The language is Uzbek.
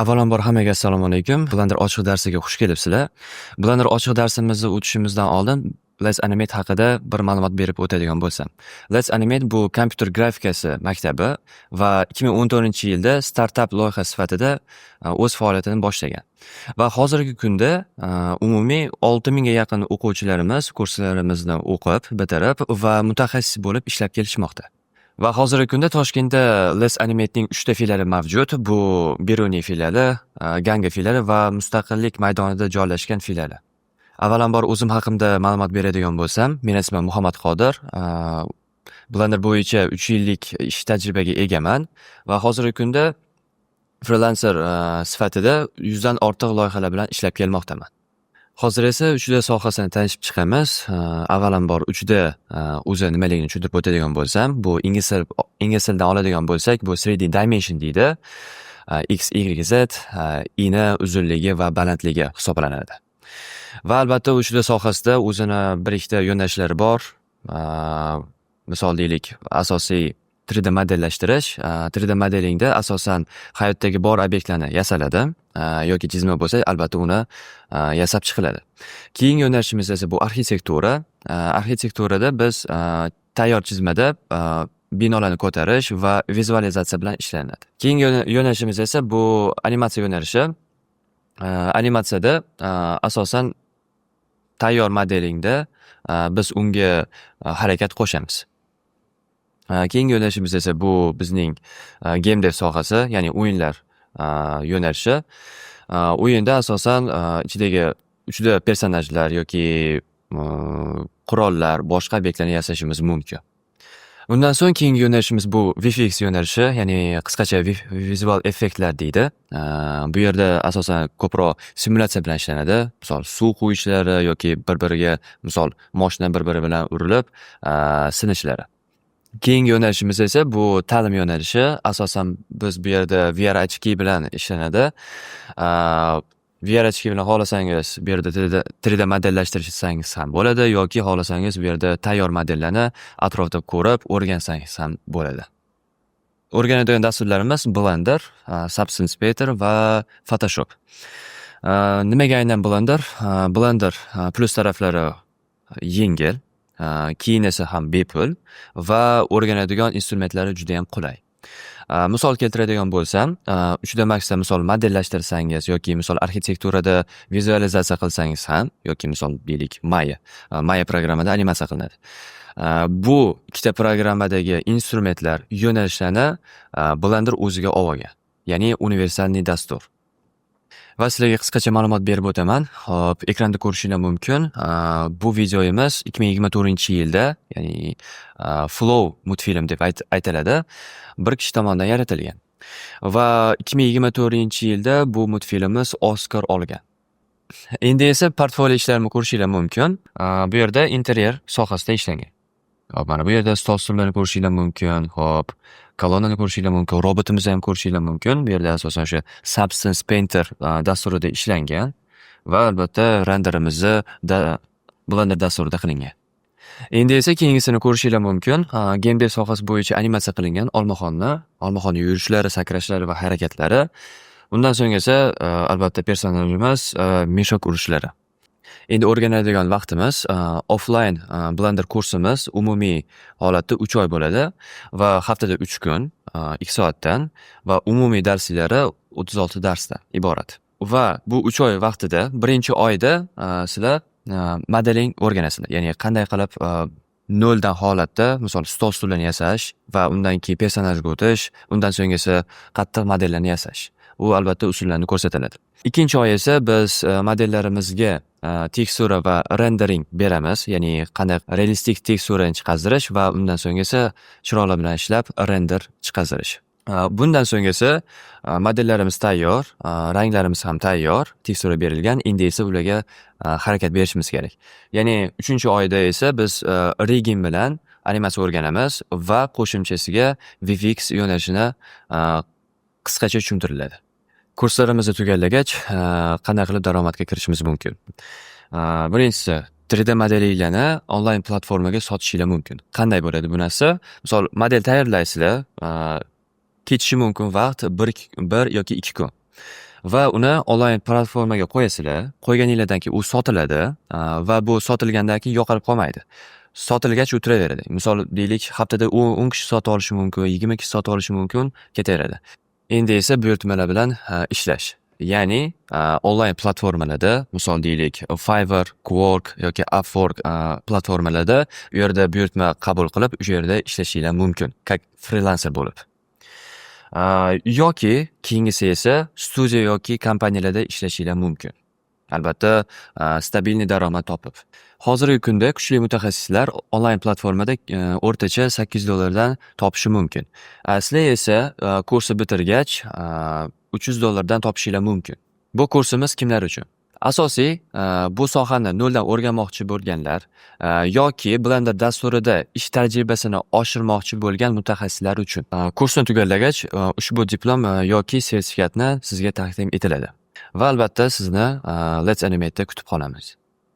Avvalambor hammaga assalomu alaykum. Blender ochiq darsiga xush kelibsizlar. Blender ochiq darsimizni o'tishimizdan oldin Let's Animate haqida bir ma'lumot berib o'tadigan bo'lsam. Let's Animate bu kompyuter grafikasi maktabi va 2014-yilda startap loyiha sifatida o'z faoliyatini boshlagan. Va hozirgi kunda umumiy 6000 ga yaqin o'quvchilarimiz kurslarimizni o'qib, bitirib va mutaxassis bo'lib ishlab kelishmoqda. Va hozirgi kunda Toshkentda Let's Animate'ning 3 ta filiali mavjud. Bu Beruniy filiali, Ganga filiali va Mustaqillik maydonida joylashgan filiali. Avvalambor o'zim haqimda ma'lumot beradigan bo'lsam, mening ismim Muhammad Qodir. Blender bo'yicha 3 yillik ish tajribaga egaman va hozirgi kunda freelancer sifatida 100 dan ortiq loyihalar bilan ishlab kelmoqdaman. Hozir esa 3D sohasini tanishib chiqamiz. Avvalambor 3D o'zi nimaligini tushuntirib o'tadigan bo'lsam, bu ingliz tilidan oladigan bo'lsak, bu 3D dimension deydi. X, Y, Z, ini uzunligi va balandligi hisoblanadi. Va albatta 3D sohasida o'zini bir ikkita yo'nalishlari bor. Misol deylik, asosiy 3D modellashtirish. 3D modelingda asosan hayotdagi bor obyektlarni yasaladi yoki chizma bo'lsa, albatta uni yasab chiqiladi. Keyingi yo'nalishimiz esa bu arxitektura. Arxitekturada biz tayyor chizmada binolarni ko'tarish va vizualizatsiya bilan ishlanadi. Keyingi yo'nalishimiz esa bu animatsiya yo'nalishi. Animatsiyada asosan tayyor modelingda biz unga harakat qo'shamiz. Keyingi yo'nalishimiz esa bu bizning game dev sohasi, ya'ni o'yinlar yo'nalishi. O'yinda asosan ichidagi 3D personajlar yoki qurollar, boshqa obyektlarni yasashimiz mumkin. Undan so'ng keyingi yo'nalishimiz bu VFX yo'nalishi, ya'ni qisqacha vizual effektlar deydi. Bu yerda asosan ko'proq simulyatsiya bilan ishlanadi. Misol suv quyishlari yoki bir-biriga, misol mashina bir-biri bilan urilib sinishlari. Keyingi yo'nalishimiz esa bu ta'lim yo'nalishi. Asosan biz bu yerda VR ochki bilan ishlanadi. VR ochki bilan xohlasangiz bu yerda 3D modellashtirsangiz ham bo'ladi yoki xohlasangiz bu yerda tayyor modellarni atrofda ko'rib o'rgansangiz ham bo'ladi. O'rganadigan dasturlarimiz Blender, Substance Painter va Photoshop. Nimaga aynan Blender? Blender plus taraflari yengil, keyin esa ham bepul va o'rganadigan instrumentlari juda ham qulay. Misol keltiradigan bo'lsam, 3D Max'da misol modellashtirsangiz yoki misol arxitekturada vizualizatsiya qilsangiz ham yoki misol deylik Maya programmada animatsiya qilinadi. Bu ikkita programmadagi instrumentlar yo'nalishlarni Blender o'ziga olgan, ya'ni universalniy dastur. Va sizlarga qisqacha ma'lumot berib o'taman. Hop, ekranda ko'rishingiz mumkin. Bu videoyimiz 2024-yilda, ya'ni Flow multfilm deb aytiladi, bir kishi tomonidan yaratilgan. Va 2024-yilda bu multfilmimiz Oscar olgan. Endi esa portfolio ishlarimni ko'rishingiz mumkin. Bu yerda interyer sohasida ishlangan. Hop, mana bu yerda stol stullarni ko'rishingiz mumkin. Hop, kolonnani ko'rishingiz mumkin, robotimizni ham ko'rishingiz mumkin. Bu yerda asosan o'sha Substance Painter dasturida ishlangan va albatta renderimizni Blender dasturida qilingan. Endi esa keyingisini ko'rishingiz mumkin. Game dev sohasi bo'yicha animatsiya qilingan olmaqonni yurishlari, sakrashlari va harakatlari. Undan so'ng esa albatta personajimiz meshok urishlari. Endi o'rganadigan vaqtimiz offline Blender kursimiz umumiy holatda 3 oy bo'ladi va haftada 3 kun, 2 soatdan va umumiy darslari 36 darsdan iborat. Va bu 3 oy vaqtida birinchi oyda sizlar modeling o'rganasizlar. Ya'ni qanday qilib noldan holatda, misol stol stullarni yasash va undan keyin personajga o'tish, undan so'ng esa qattiq modellarni yasash. U albatta usullarni ko'rsatiladi. Ikkinchi oy esa biz modellarimizga tekstura va rendering beramiz, ya'ni qanday realistik teksturani chiqarish va undan so'ng esa chiroqlar bilan ishlab render chiqarish. Bundan so'ng esa modellarimiz tayyor, ranglarimiz ham tayyor, tekstura berilgan. Endi esa ularga harakat berishimiz kerak. Ya'ni 3-oyda esa biz rigging bilan animatsiya o'rganamiz va qo'shimchasiga VFX yo'nalishini qisqacha tushuntiriladi. Kurslarimizni tugallagach, qanday qilib daromadga kirishimiz mumkin? Birinchisi, 3D modelinglarni onlayn platformaga sotishingiz mumkin. Qanday bo'ladi bu narsa? Misol, model tayyorlaysizlar, ketishi mumkin vaqt 1 yoki 2 kun. va uni onlayn platformaga qo'yasizlar. Qo'yganinglardan keyin u sotiladi va bu sotilgandan keyin yo'qolib qolmaydi. Sotilgach u turaveradi. Misol deylik, haftada 10 kishi sotib olishi mumkin, 20 kishi sotib olishi mumkin, ketaveradi. Endi esa buyurtmalar bilan ishlash. Ya'ni onlayn platformalarda, misol deylik, Fiverr, Quark yoki Upwork platformalarda u yerda buyurtma qabul qilib, o'sha yerda ishlashinglar mumkin, как frilanser bo'lib. Yoki keyingisi esa studiya yoki kompaniyalarda ishlashinglar mumkin. Albatta, stabilniy daromad topib. Hozirgi kunda kuchli mutaxassislar onlayn platformada o'rtacha $8 topishi mumkin. Sizlar esa kursni bitirgach $300 topishinglar mumkin. Bu kursimiz kimlar uchun? Asosiy bu sohani noldan o'rganmoqchi bo'lganlar yoki Blender dasturida ish tajribasini oshirmoqchi bo'lgan mutaxassislar uchun. Kursni tugallagach ushbu diplom yoki sertifikatni sizga taqdim etiladi. Va albatta sizni Let's Animate'da kutib qolamiz.